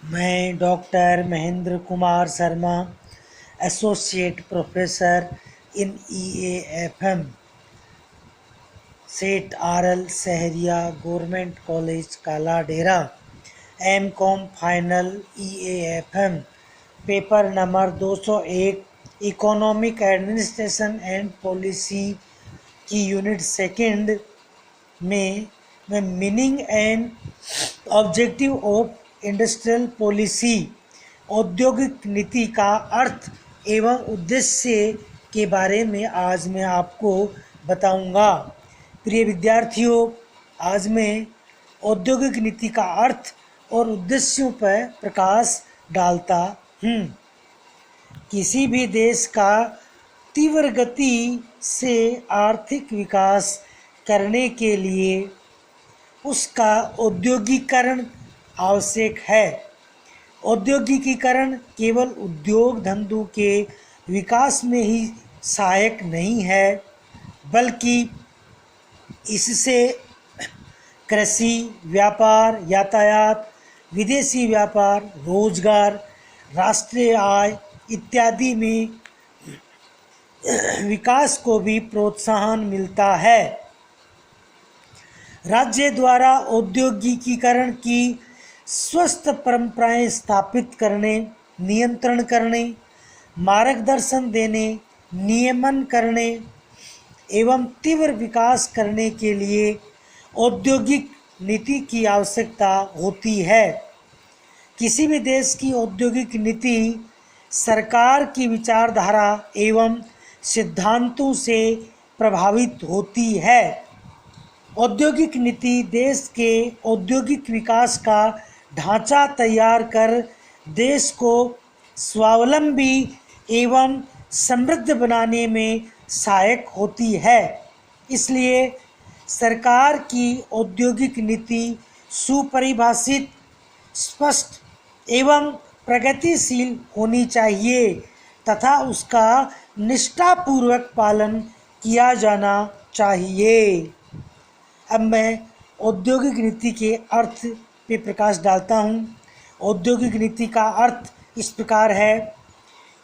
मैं doctor Mahendra Kumar Sharma, associate professor in EAFM, सेठ RL Sahariya government college काला डेरा, M.Com final EAFM, paper number 201 economic administration and policy की unit second में मैं meaning and objective of industrial policy, औद्योगिक नीति का अर्थ एवं उद्देश्य के बारे में आज मैं आपको बताऊंगा। प्रिय विद्यार्थियों, आज मैं औद्योगिक नीति का अर्थ और उद्देश्यों पर प्रकाश डालता हूँ। किसी भी देश का तीव्र गति से आर्थिक विकास करने के लिए उसका औद्योगिकीकरण आवश्यक है। औद्योगिकीकरण केवल उद्योग धंधों के विकास में ही सहायक नहीं है, बल्कि इससे कृषि, व्यापार, यातायात, विदेशी व्यापार, रोजगार, राष्ट्रीय आय इत्यादि में विकास को भी प्रोत्साहन मिलता है। राज्य द्वारा औद्योगिकीकरण की स्वस्थ परंपराएं स्थापित करने, नियंत्रण करने, मार्गदर्शन देने, नियमन करने एवं तीव्र विकास करने के लिए औद्योगिक नीति की आवश्यकता होती है। किसी भी देश की औद्योगिक नीति सरकार की विचारधारा एवं सिद्धांतों से प्रभावित होती है। औद्योगिक नीति देश के औद्योगिक विकास का ढांचा तैयार कर देश को स्वावलंबी एवं समृद्ध बनाने में सहायक होती है। इसलिए सरकार की औद्योगिक नीति सुपरिभाषित, स्पष्ट एवं प्रगतिशील होनी चाहिए तथा उसका निष्ठापूर्वक पालन किया जाना चाहिए। अब मैं औद्योगिक नीति के अर्थ पे प्रकाश डालता हूँ। औद्योगिक नीति का अर्थ इस प्रकार है।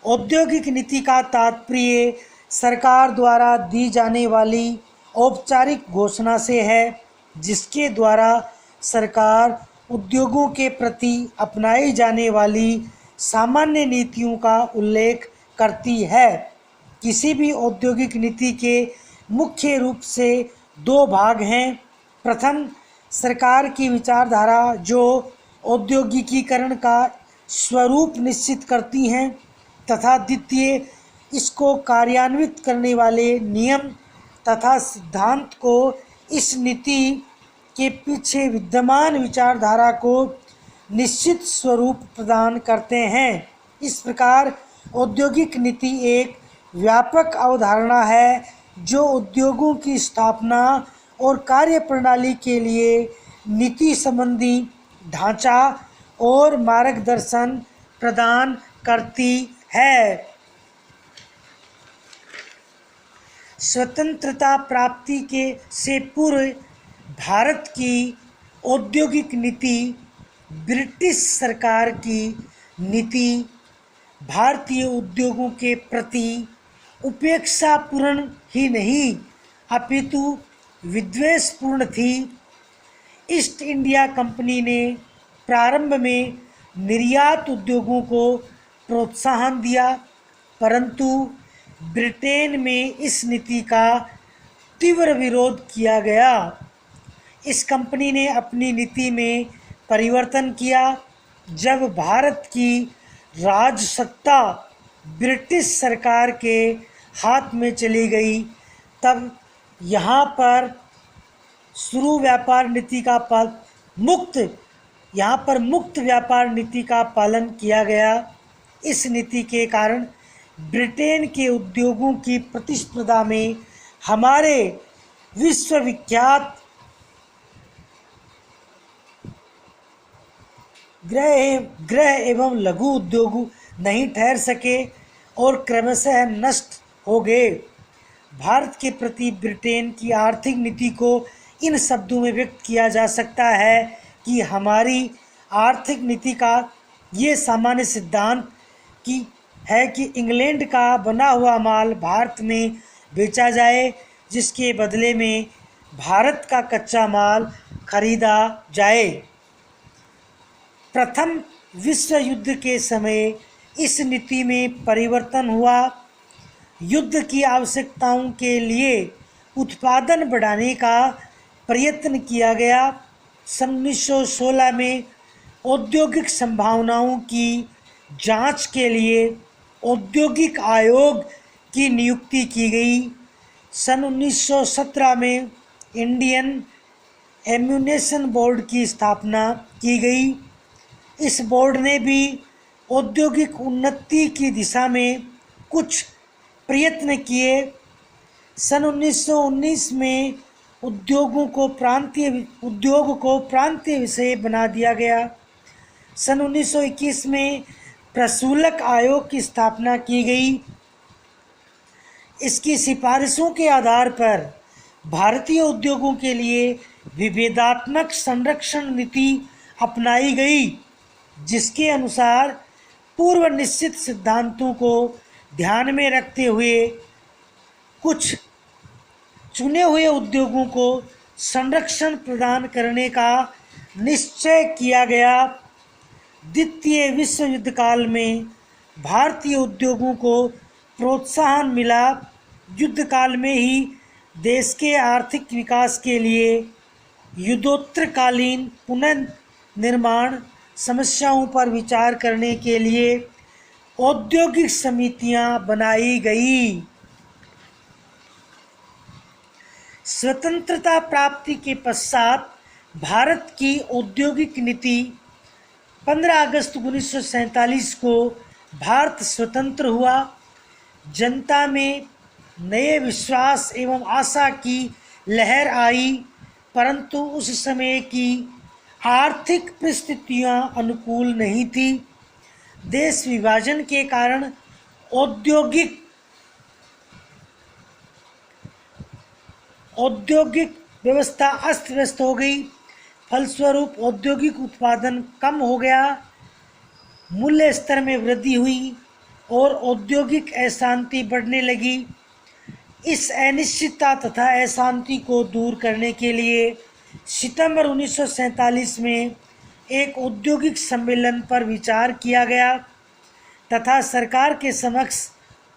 औद्योगिक नीति का तात्पर्य सरकार द्वारा दी जाने वाली औपचारिक घोषणा से है, जिसके द्वारा सरकार उद्योगों के प्रति अपनाई जाने वाली सामान्य नीतियों का उल्लेख करती है। किसी भी औद्योगिक नीति के मुख्य रूप से दो भाग हैं। प्रथम, सरकार की विचारधारा जो औद्योगिकीकरण का स्वरूप निश्चित करती हैं, तथा द्वितीय, इसको कार्यान्वित करने वाले नियम तथा सिद्धांत को इस नीति के पीछे विद्यमान विचारधारा को निश्चित स्वरूप प्रदान करते हैं। इस प्रकार औद्योगिक नीति एक व्यापक अवधारणा है जो उद्योगों की स्थापना और कार्यप्रणाली के लिए नीति संबंधी ढांचा और मार्गदर्शन प्रदान करती है। स्वतंत्रता प्राप्ति के से पूर्व भारत की औद्योगिक नीति ब्रिटिश सरकार की नीति भारतीय उद्योगों के प्रति उपेक्षापूर्ण ही नहीं अपितु विद्वेषपूर्ण थी। ईस्ट इंडिया कंपनी ने प्रारंभ में निर्यात उद्योगों को प्रोत्साहन दिया, परंतु ब्रिटेन में इस नीति का तीव्र विरोध किया गया। इस कंपनी ने अपनी नीति में परिवर्तन किया जब भारत की राजसत्ता ब्रिटिश सरकार के हाथ में चली गई। तब यहाँ पर मुक्त व्यापार नीति का पालन किया गया। इस नीति के कारण ब्रिटेन के उद्योगों की प्रतिस्पर्धा में हमारे विश्वविख्यात गृह एवं लघु उद्योग नहीं ठहर सके और क्रमशः नष्ट हो गए। भारत के प्रति ब्रिटेन की आर्थिक नीति को इन शब्दों में व्यक्त किया जा सकता है कि हमारी आर्थिक नीति का ये सामान्य सिद्धांत की है कि इंग्लैंड का बना हुआ माल भारत में बेचा जाए, जिसके बदले में भारत का कच्चा माल खरीदा जाए। प्रथम विश्व युद्ध के समय इस नीति में परिवर्तन हुआ। युद्ध की आवश्यकताओं के लिए उत्पादन बढ़ाने का प्रयत्न किया गया। सन 1916 में औद्योगिक संभावनाओं की जांच के लिए औद्योगिक आयोग की नियुक्ति की गई। सन 1917 में इंडियन एम्यूनेशन बोर्ड की स्थापना की गई। इस बोर्ड ने भी औद्योगिक उन्नति की दिशा में कुछ प्रयत्न किए। सन 1919 में उद्योग को प्रांतीय विषय बना दिया गया। सन 1921 में प्रशुल्क आयोग की स्थापना की गई। इसकी सिफारिशों के आधार पर भारतीय उद्योगों के लिए विभेदात्मक संरक्षण नीति अपनाई गई, जिसके अनुसार पूर्व निश्चित सिद्धांतों को ध्यान में रखते हुए कुछ चुने हुए उद्योगों को संरक्षण प्रदान करने का निश्चय किया गया। द्वितीय विश्व युद्ध काल में भारतीय उद्योगों को प्रोत्साहन मिला। युद्ध काल में ही देश के आर्थिक विकास के लिए युद्धोत्तरकालीन पुनर्निर्माण समस्याओं पर विचार करने के लिए औद्योगिक समितियां बनाई गई। स्वतंत्रता प्राप्ति के पश्चात भारत की औद्योगिक नीति 15 अगस्त 1947 को भारत स्वतंत्र हुआ। जनता में नए विश्वास एवं आशा की लहर आई, परंतु उस समय की आर्थिक परिस्थितियां अनुकूल नहीं थी। देश विभाजन के कारण औद्योगिक व्यवस्था अस्त व्यस्त हो गई। फलस्वरूप औद्योगिक उत्पादन कम हो गया, मूल्य स्तर में वृद्धि हुई और औद्योगिक अशांति बढ़ने लगी। इस अनिश्चितता तथा अशांति को दूर करने के लिए सितंबर 1947 में एक औद्योगिक सम्मेलन पर विचार किया गया तथा सरकार के समक्ष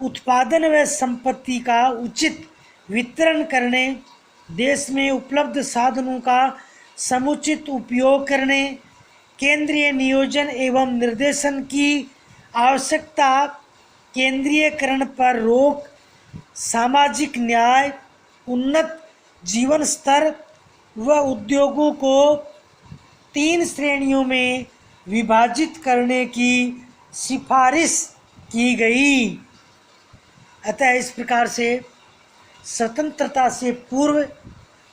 उत्पादन व संपत्ति का उचित वितरण करने, देश में उपलब्ध साधनों का समुचित उपयोग करने, केंद्रीय नियोजन एवं निर्देशन की आवश्यकता, केंद्रीयकरण पर रोक, सामाजिक न्याय, उन्नत जीवन स्तर व उद्योगों को 3 श्रेणियों में विभाजित करने की सिफारिश की गई। अतः इस प्रकार से स्वतंत्रता से पूर्व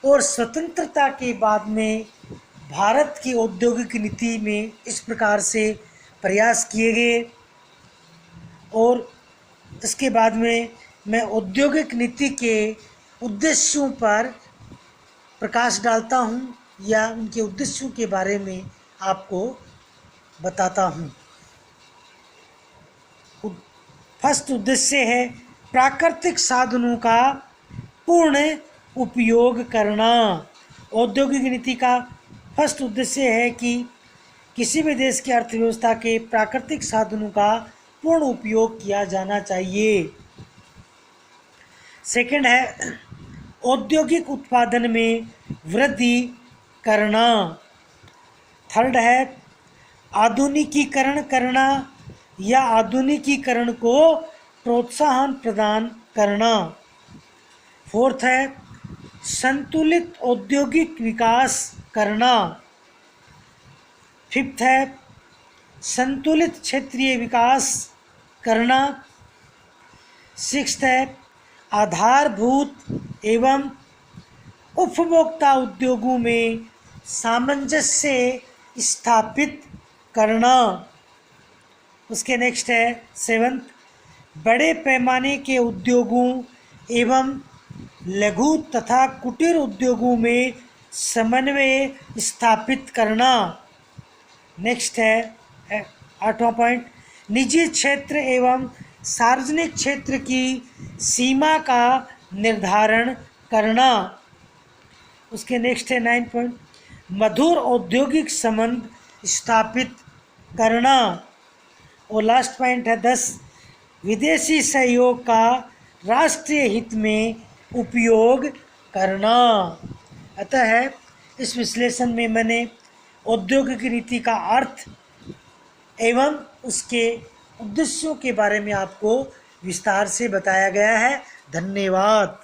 और स्वतंत्रता के बाद में भारत की औद्योगिक नीति में इस प्रकार से प्रयास किए गए और इसके बाद में मैं औद्योगिक नीति के उद्देश्यों पर प्रकाश डालता हूं या उनके उद्देश्यों के बारे में आपको बताता हूं। फर्स्ट उद्देश्य है प्राकृतिक साधनों का पूर्ण उपयोग करना। औद्योगिक नीति का फर्स्ट उद्देश्य है कि किसी भी देश की अर्थव्यवस्था के प्राकृतिक साधनों का पूर्ण उपयोग किया जाना चाहिए। सेकंड है औद्योगिक उत्पादन में वृद्धि करना। थर्ड है आधुनिकीकरण करना या आधुनिकीकरण को प्रोत्साहन प्रदान करना। फोर्थ है संतुलित औद्योगिक विकास करना। फिफ्थ है संतुलित क्षेत्रीय विकास करना। सिक्स्थ है आधारभूत एवं उपभोक्ता उद्योगों में सामंजस्य स्थापित करना। उसके नेक्स्ट है सेवंथ बड़े पैमाने के उद्योगों एवं लघु तथा कुटीर उद्योगों में समन्वय स्थापित करना। नेक्स्ट है 8वां पॉइंट, निजी क्षेत्र एवं सार्वजनिक क्षेत्र की सीमा का निर्धारण करना। उसके नेक्स्ट है 9 पॉइंट, मधुर औद्योगिक संबंध स्थापित करना। और लास्ट पॉइंट है 10, विदेशी सहयोग का राष्ट्रीय हित में उपयोग करना। अतः इस विश्लेषण में मैंने औद्योगिक नीति का अर्थ एवं उसके उद्देश्यों के बारे में आपको विस्तार से बताया गया है। धन्यवाद।